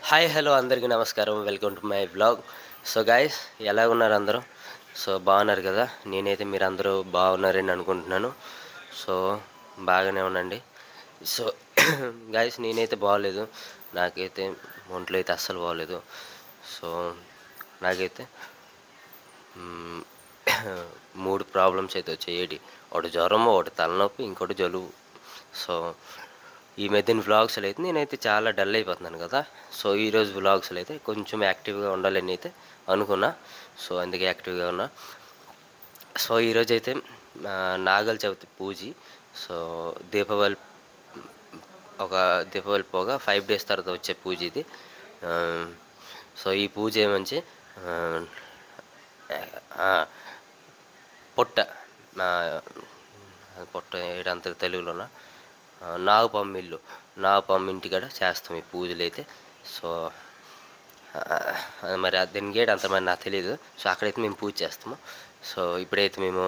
Hi hello అందరికీ నమస్కారం. Welcome to my vlog. So guys, ఎలాగున్నారు అందరూ? సో బాగున్నారు కదా? నేనైతే మీరందరూ బాగున్నారని అనుకుంటున్నాను. సో బాగానే ఉండండి. సో గాయ్స్, నేనైతే బాగోలేదు. నాకైతే ఒంట్లో అయితే అస్సలు బాగోలేదు. సో నాకైతే 3 ప్రాబ్లమ్స్ అయితే వచ్చాయి. ఒకటి జ్వరము, ఒకటి తలనొప్పి, ఇంకోటి జలుబు. సో ఈ మధ్యన వ్లాగ్స్లో అయితే నేనైతే చాలా డల్ అయిపోతున్నాను కదా. సో ఈరోజు వ్లాగ్స్లో అయితే కొంచెం యాక్టివ్గా ఉండాలని అయితే అనుకున్నా. సో అందుకే యాక్టివ్గా ఉన్నా. సో ఈరోజు అయితే నాగల చవితి పూజ. సో దీపావళి దీపావళి పోగా 5 days తర్వాత వచ్చే పూజ ఇది. సో ఈ పూజ ఏమంచి పొట్ట పొట్ట ఏడంత తెలుగులోన నాగపాము ఇంటికాడ చేస్తాం ఈ పూజలు అయితే. సో మరి దీనికి గేట్ అంత మరి నాకు తెలియదు. సో అక్కడైతే మేము పూజ చేస్తాము. సో ఇప్పుడైతే మేము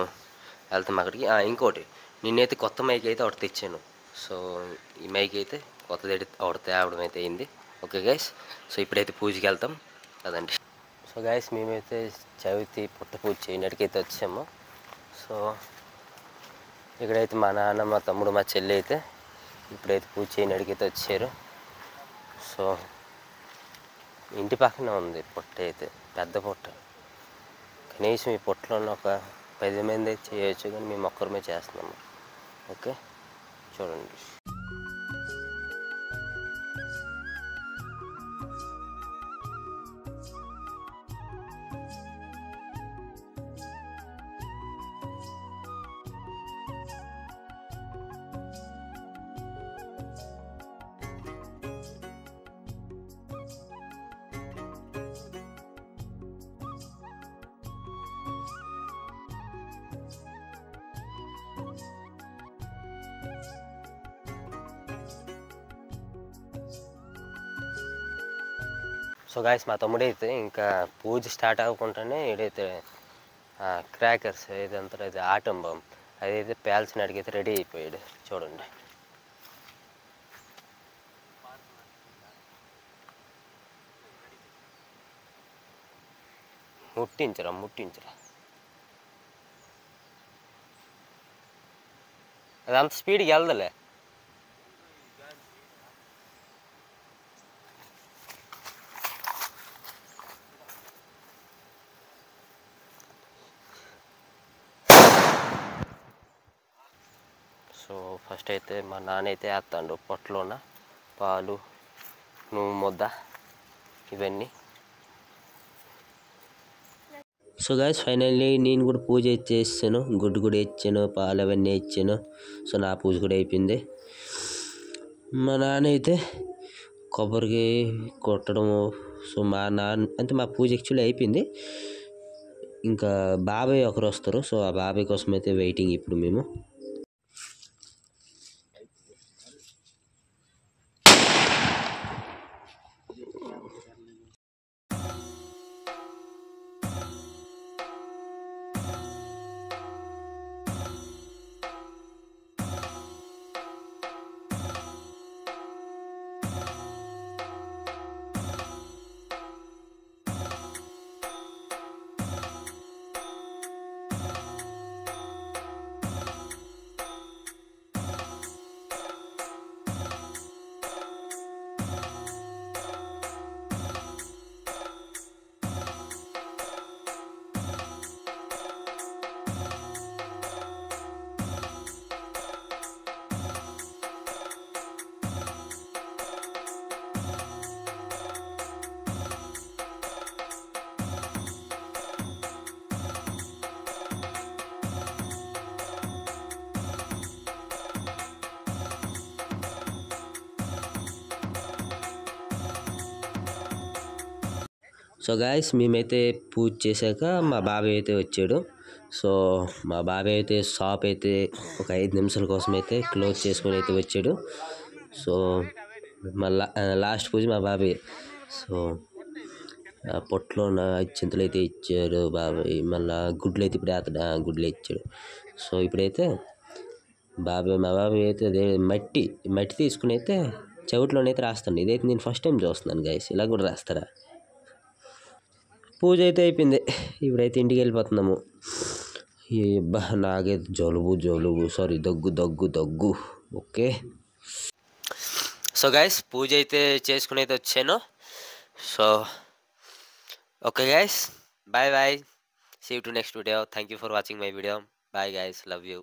వెళ్తాం అక్కడికి. ఇంకోటి, నిన్నైతే కొత్త మైక్ అయితే ఒకటి తెచ్చాను. సో ఈ మైక్ అయితే కొత్తది ఒకటి తేవడం అయితే అయింది. ఓకే గైస్, సో ఇప్పుడైతే పూజకి వెళ్తాం కదండి. సో గైస్, మేమైతే చవితి పుట్ట పూజ చేయడానికైతే వచ్చాము. సో ఇక్కడైతే మా నాన్న, మా తమ్ముడు, మా చెల్లి అయితే ఇప్పుడైతే పూజ చేయడానికైతే వచ్చారు. సో ఇంటి పక్కనే ఉంది పుట్ట, అయితే పెద్ద పుట్ట. కనీసం ఈ పుట్టలో ఉన్న ఒక 10 మంది అయితే చేయొచ్చు, కానీ మేము ఒక్కరమే చేస్తున్నాము. ఓకే, చూడండి. సో గాయస్, మా తమ్ముడైతే ఇంకా పూజ స్టార్ట్ అవ్వకుండానే ఏదైతే క్రాకర్స్ ఏదంతా అది ఆటం బాంబ్ అదైతే పేల్చినడికైతే రెడీ అయిపోయాడు. చూడండి. ముట్టించరా అది అంత స్పీడ్కి వెళ్దలే. సో ఫస్ట్ అయితే మా నాన్న అయితే వేస్తాడు పొట్టలోన పాలు, నువ్వు ముద్ద, ఇవన్నీ. సో గాయస్, ఫైనల్లీ నేను కూడా పూజ చేసాను. గుడ్డు కూడా ఇచ్చాను, పాలు అవన్నీ ఇచ్చాను. సో నా పూజ కూడా అయిపోయింది. మా నాన్న అయితే కొబ్బరికి కొట్టడము. సో మా నాన్న అంటే మా పూజ యాక్చువల్లీ అయిపోయింది. ఇంకా బాబాయ్ ఒకరు వస్తారు. సో ఆ బాబాయ్ కోసం అయితే వెయిటింగ్ ఇప్పుడు మేము. సో గాయస్, మేమైతే పూజ చేశాక మా బాబాయ్ అయితే వచ్చాడు. సో మా బాబాయ్ అయితే షాప్ అయితే ఒక 5 నిమిషాల కోసం అయితే క్లోజ్ చేసుకొని అయితే వచ్చాడు. సో మళ్ళా లాస్ట్ పూజ మా బాబాయ్. సో పొట్టలో ఉన్న చింతలు అయితే ఇచ్చాడు బాబాయ్. మళ్ళీ గుడ్లు అయితే ఇప్పుడు అతడు గుడ్లు ఇచ్చాడు. సో ఇప్పుడైతే మా బాబాయ్ అయితే అదే మట్టి తీసుకుని అయితే చెవిట్లోనైతే రాస్తాను. ఇదైతే నేను ఫస్ట్ టైం చూస్తున్నాను గైస్. ఇలా కూడా రాస్తారా? పూజ అయితే అయిపోయింది. ఇప్పుడైతే ఇంటికి వెళ్ళిపోతున్నాము. నాకైతే జలుబు సారీ దగ్గు. ఓకే. సో గైస్, పూజ అయితే చేసుకుని అయితే వచ్చాను. So okay guys, bye. See you to next video. Thank you for watching my video. Bye guys, love you.